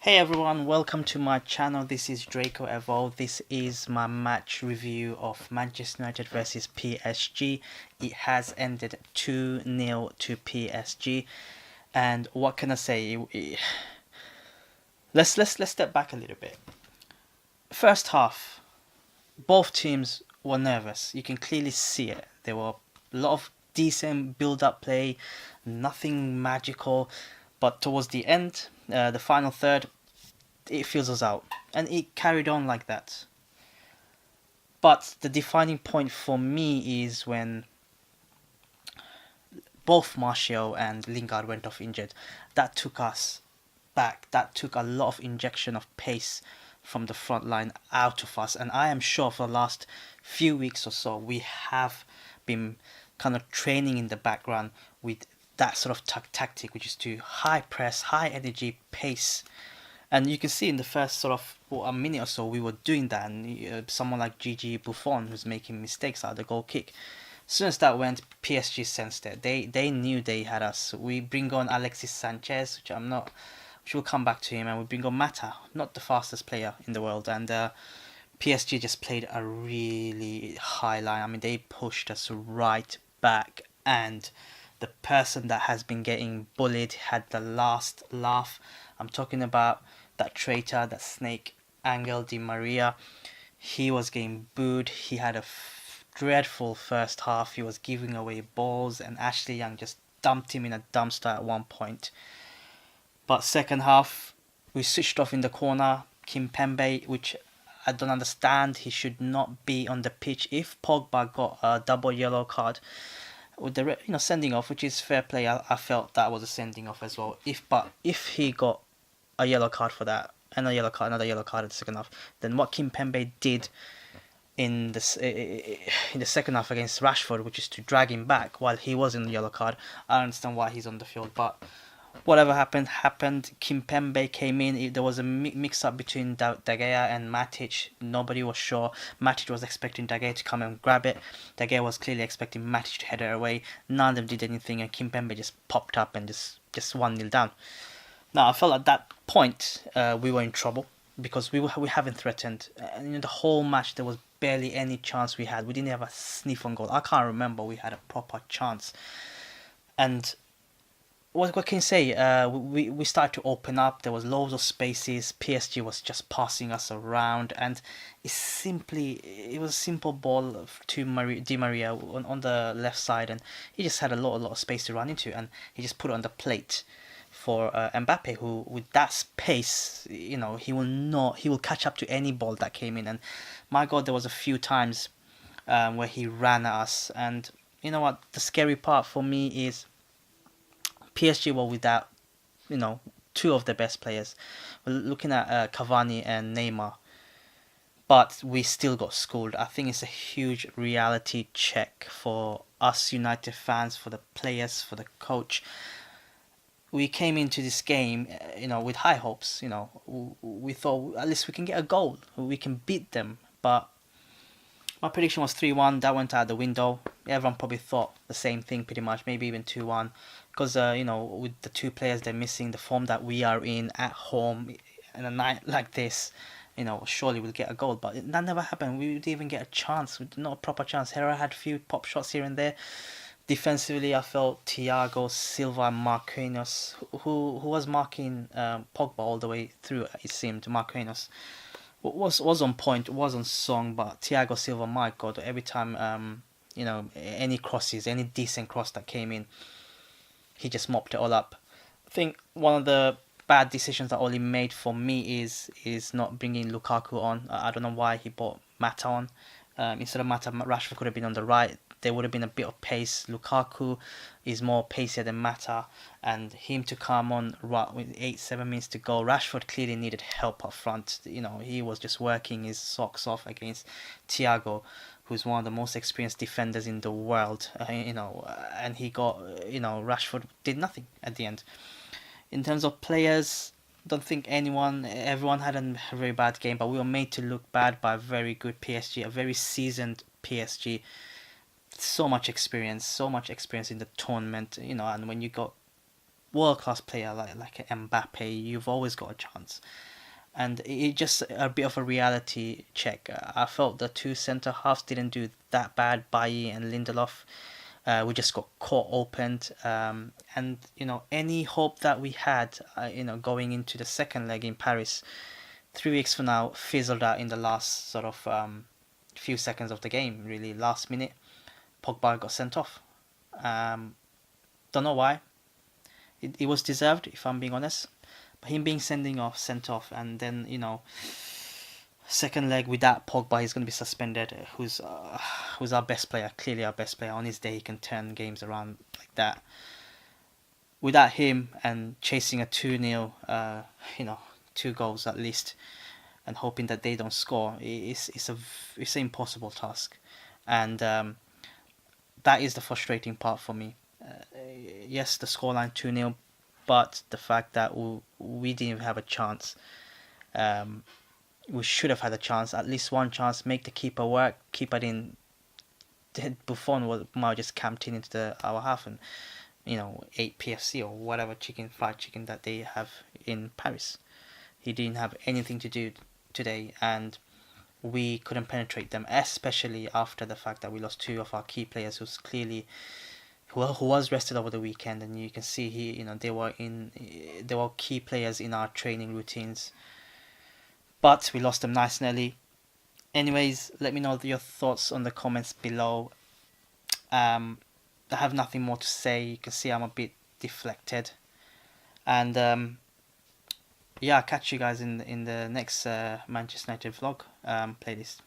Hey everyone, welcome to my channel. This is Draco Evolve. This is my match review of Manchester United versus PSG. It has ended 2-0 to PSG. And what can I say? Let's step back a little bit. First half, both teams were nervous. You can clearly see it. There were a lot of decent build-up play, nothing magical. But towards the end, the final third, it fizzles out, and it carried on like that. But the defining point for me is when both Martial and Lingard went off injured. That took us back. That took a lot of injection of pace from the front line out of us. And I am sure for the last few weeks or so, we have been kind of training in the background with that sort of tactic, which is to high press, high energy, pace. And you can see in the first sort of a minute or so, we were doing that. And someone like Gigi Buffon was making mistakes out of the goal kick. As soon as that went, PSG sensed it. They knew they had us. We bring on Alexis Sanchez, which we'll come back to him, and we bring on Mata, not the fastest player in the world. And PSG just played a really high line. I mean, they pushed us right back, and the person that has been getting bullied had the last laugh. I'm talking about that traitor, that snake, Angel Di Maria. He was getting booed. He had a dreadful first half. He was giving away balls, and Ashley Young just dumped him in a dumpster at one point. But second half, we switched off in the corner. Kimpembe, which I don't understand, he should not be on the pitch. If Pogba got a double yellow card with the sending off, which is fair play, I felt that was a sending off as well. If he got a yellow card for that and a yellow card, another yellow card in the second half, then what Kimpembe did in the second half against Rashford, which is to drag him back while he was in the yellow card. I don't understand why he's on the field, but whatever happened. Kimpembe came in. There was a mix up between De Gea and Matic. Nobody was sure. Matic was expecting De Gea to come and grab it. De Gea was clearly expecting Matic to head it away. None of them did anything, and Kimpembe just popped up and just 1-0 down. Now I felt at that point we were in trouble because we haven't threatened. And in the whole match there was barely any chance we had. We didn't have a sniff on goal. I can't remember we had a proper chance. And what can you say? We started to open up. There was loads of spaces. PSG was just passing us around, and it was a simple ball to Di Maria on the left side, and he just had a lot of space to run into, and he just put it on the plate for Mbappe, who with that space, he will catch up to any ball that came in. And my God, there was a few times where he ran at us, and you know what? The scary part for me is PSG were without, two of the best players. We're looking at Cavani and Neymar, but we still got schooled. I think it's a huge reality check for us United fans, for the players, for the coach. We came into this game, with high hopes. We thought at least we can get a goal, we can beat them. But my prediction was 3-1. That went out the window. Everyone probably thought the same thing, pretty much, maybe even 2-1. Because, with the two players they're missing, the form that we are in at home, in a night like this, surely we'll get a goal. But that never happened. We didn't even get a chance, not a proper chance. Herrera had a few pop shots here and there. Defensively, I felt Thiago Silva and Marquinhos, who was marking Pogba all the way through, it seemed. Marquinhos was on point, was on song, but Thiago Silva, my God, every time any crosses, any decent cross that came in, he just mopped it all up. I think one of the bad decisions that Oli made for me is not bringing Lukaku on. I don't know why he brought Mata on. Instead of Mata, Rashford could have been on the right. There would have been a bit of pace. Lukaku is more pacier than Mata, and him to come on right with 8-7 minutes to go. Rashford clearly needed help up front. He was just working his socks off against Thiago, who's one of the most experienced defenders in the world. And he got, Rashford did nothing at the end. In terms of players, don't think everyone had a very bad game, but we were made to look bad by a very good PSG, a very seasoned PSG. So much experience in the tournament, and when you got world class player like Mbappe, you've always got a chance. And it just a bit of a reality check. I felt the two centre halves didn't do that bad, Bailly and Lindelof. We just got caught opened, and any hope that we had, going into the second leg in Paris, 3 weeks from now, fizzled out in the last sort of few seconds of the game. Really, last minute, Pogba got sent off. Don't know why. It was deserved, if I'm being honest. But him being sent off, and then second leg without Pogba, he's going to be suspended. Who's our best player? Clearly our best player. On his day, he can turn games around like that. Without him and chasing a 2-0, 2 goals at least, and hoping that they don't score, it's an impossible task, and that is the frustrating part for me. Yes, the scoreline 2-0, but the fact that we didn't even have a chance. We should have had a chance, at least one chance, make the keeper work. Keeper didn't. Buffon was now just camped in into our half and ate PFC or whatever fried chicken that they have in Paris. He didn't have anything to do today, and we couldn't penetrate them, especially after the fact that we lost 2 of our key players who was rested over the weekend, and you can see they were key players in our training routines, but we lost them nice and early. Anyways, let me know your thoughts on the comments below. I have nothing more to say. You can see I'm a bit deflected, and yeah, I'll catch you guys in the next Manchester United vlog playlist.